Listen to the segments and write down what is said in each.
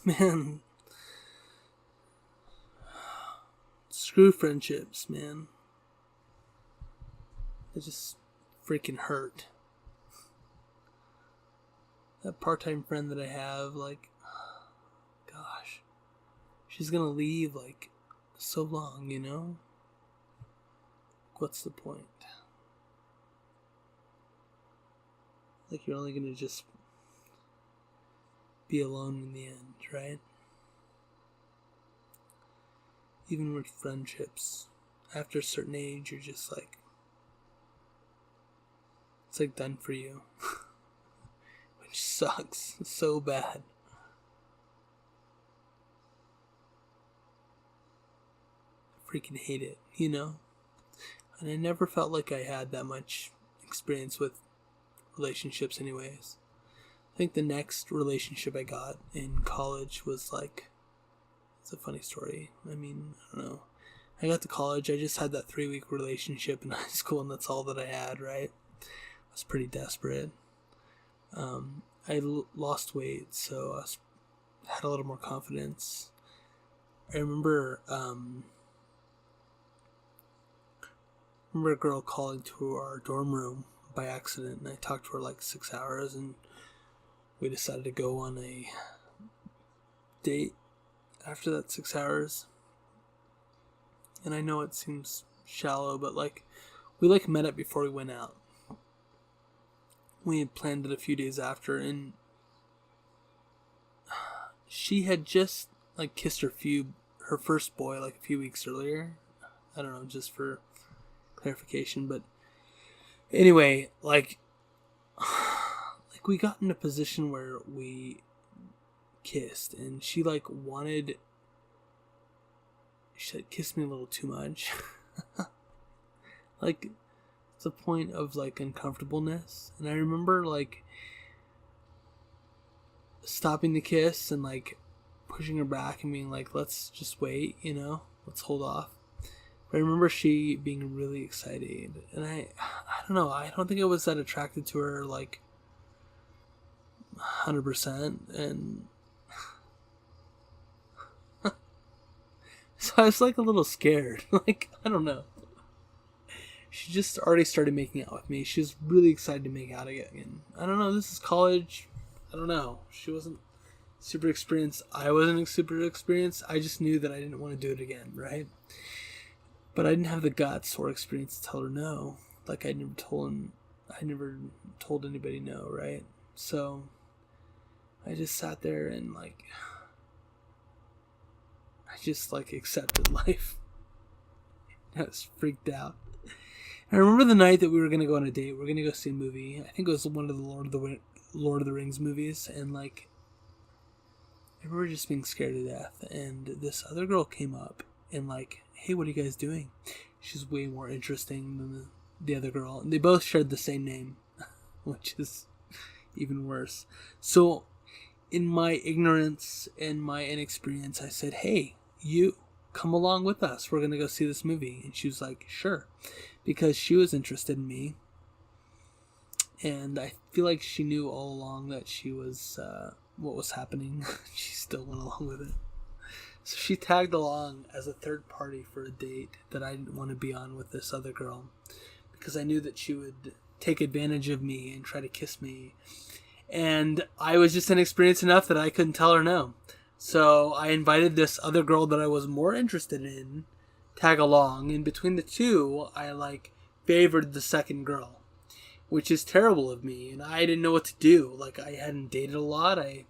Man, screw friendships, man. They just freaking hurt. That part-time friend that I have, like, gosh, she's gonna leave, like, so long, you know? What's the point? Like, you're only gonna just be alone in the end, right? Even with friendships, after a certain age, you're just like, it's like done for you. Which sucks so bad. I freaking hate it, you know? And I never felt like I had that much experience with relationships anyways. I think the next relationship I got in college was like, it's a funny story. I mean, I don't know. I got to college, I just had that 3-week relationship in high school, and that's all that I had, right? I was pretty desperate. I lost weight, so had a little more confidence. I remember a girl calling to our dorm room by accident, and I talked to her like 6 hours, and we decided to go on a date after that 6 hours. And I know it seems shallow, but like, we like met up before we went out. We had planned it a few days after, and she had just like kissed her first boy like a few weeks earlier. I don't know, just for clarification, but anyway, like we got in a position where we kissed, and she kissed me a little too much. Like, it's a point of like uncomfortableness, and I remember like stopping the kiss and like pushing her back and being like, let's just wait, you know, let's hold off. But I remember she being really excited, and I don't know, I don't think I was that attracted to her like 100%, and so I was like a little scared. Like, I don't know. She just already started making out with me. She was really excited to make out again. I don't know, this is college. I don't know. She wasn't super experienced. I wasn't super experienced. I just knew that I didn't want to do it again, right? But I didn't have the guts or experience to tell her no. Like, I never told anybody no, right? So I just sat there and like, I just like accepted life. I was freaked out. I remember the night that we were going to go on a date. We were going to go see a movie. I think it was one of the Lord of the Rings movies. And like, I remember just being scared to death. And this other girl came up and like, hey, what are you guys doing? She's way more interesting than the other girl. And they both shared the same name, which is even worse. So in my ignorance and my inexperience, I said, hey, you come along with us. We're going to go see this movie. And she was like, sure. Because she was interested in me. And I feel like she knew all along that she was, what was happening. She still went along with it. So she tagged along as a third party for a date that I didn't want to be on with this other girl. Because I knew that she would take advantage of me and try to kiss me. And I was just inexperienced enough that I couldn't tell her no. So I invited this other girl that I was more interested in tag along, and between the two, I like favored the second girl, which is terrible of me, and I didn't know what to do. Like, I hadn't dated a lot. I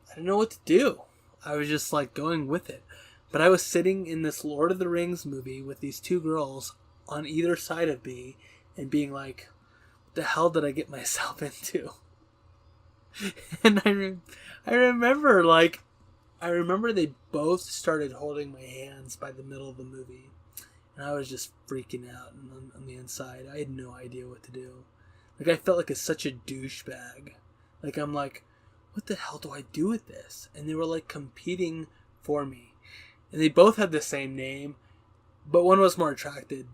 didn't know what to do. I was just like going with it. But I was sitting in this Lord of the Rings movie with these two girls on either side of me and being like, what the hell did I get myself into? And I remember they both started holding my hands by the middle of the movie. And I was just freaking out on the inside. I had no idea what to do. Like, I felt like such a douchebag. Like, I'm like, what the hell do I do with this? And they were like competing for me. And they both had the same name, but one was more attracted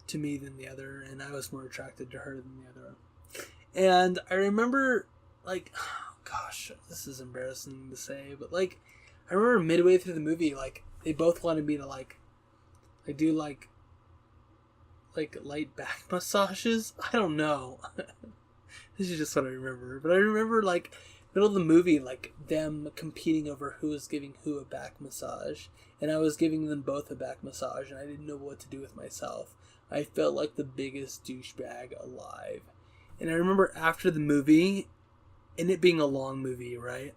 to me than the other, and I was more attracted to her than the other. And I remember, like, gosh, this is embarrassing to say, but like, I remember midway through the movie, like, they both wanted me to like do like light back massages. I don't know. This is just what I remember. But I remember like middle of the movie, like them competing over who was giving who a back massage, and I was giving them both a back massage, and I didn't know what to do with myself. I felt like the biggest douchebag alive. And I remember after the movie, and it being a long movie, right?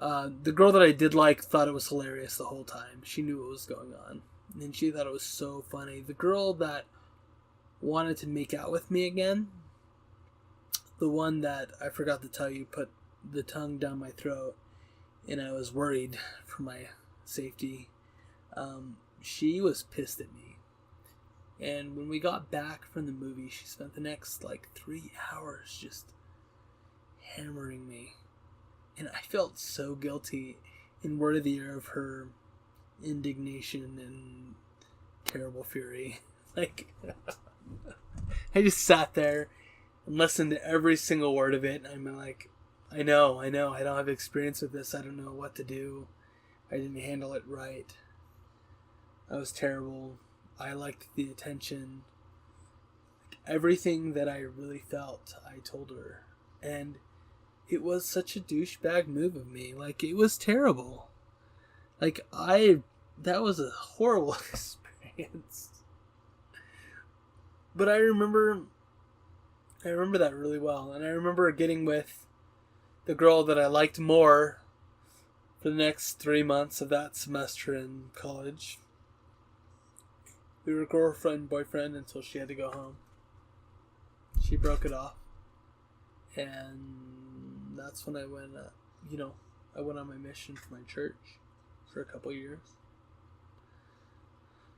The girl that I did like thought it was hilarious the whole time. She knew what was going on. And she thought it was so funny. The girl that wanted to make out with me again, the one that I forgot to tell you put the tongue down my throat, and I was worried for my safety, she was pissed at me. And when we got back from the movie, she spent the next like 3 hours just hammering me. And I felt so guilty and worthy of her indignation and terrible fury. Like, I just sat there and listened to every single word of it. And I'm like, I know, I don't have experience with this. I don't know what to do. I didn't handle it right. I was terrible. I liked the attention. Everything that I really felt, I told her. And it was such a douchebag move of me. Like, it was terrible. Like, that was a horrible experience. But I remember that really well. And I remember getting with the girl that I liked more for the next 3 months of that semester in college. We were girlfriend, boyfriend until she had to go home. She broke it off. And that's when I went, I went on my mission for my church for a couple years.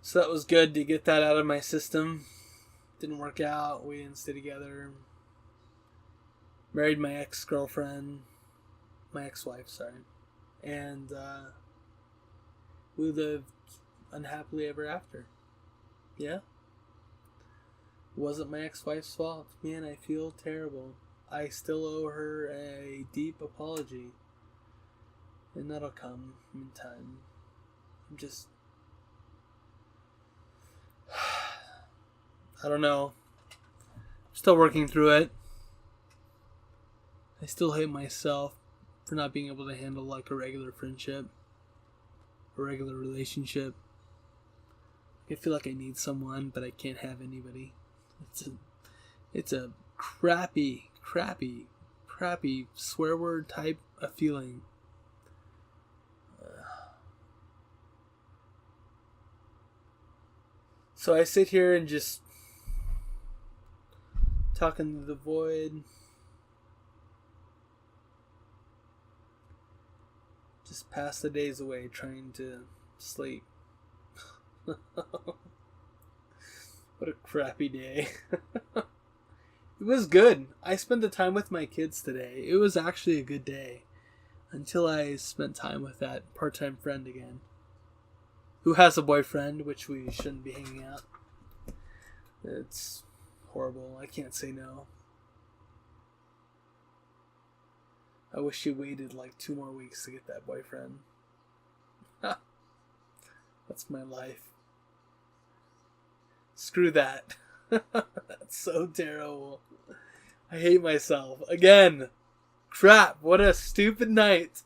So that was good to get that out of my system. Didn't work out. We didn't stay together. Married my ex-girlfriend. My ex-wife, sorry. And we lived unhappily ever after. Yeah. It wasn't my ex-wife's fault. Man, I feel terrible. I still owe her a deep apology. And that'll come in time. I'm just... I don't know. I'm still working through it. I still hate myself for not being able to handle like a regular friendship. A regular relationship. I feel like I need someone, but I can't have anybody. It's a crappy swear word type of feeling. So I sit here and just talking to the void. Just pass the days away trying to sleep. What a crappy day. It was good. I spent the time with my kids today. It was actually a good day. Until I spent time with that part-time friend again. Who has a boyfriend, which we shouldn't be hanging out. It's horrible. I can't say no. I wish she waited like 2 more weeks to get that boyfriend. That's my life. Screw that. That's so terrible. I hate myself. Again. Crap. What a stupid night.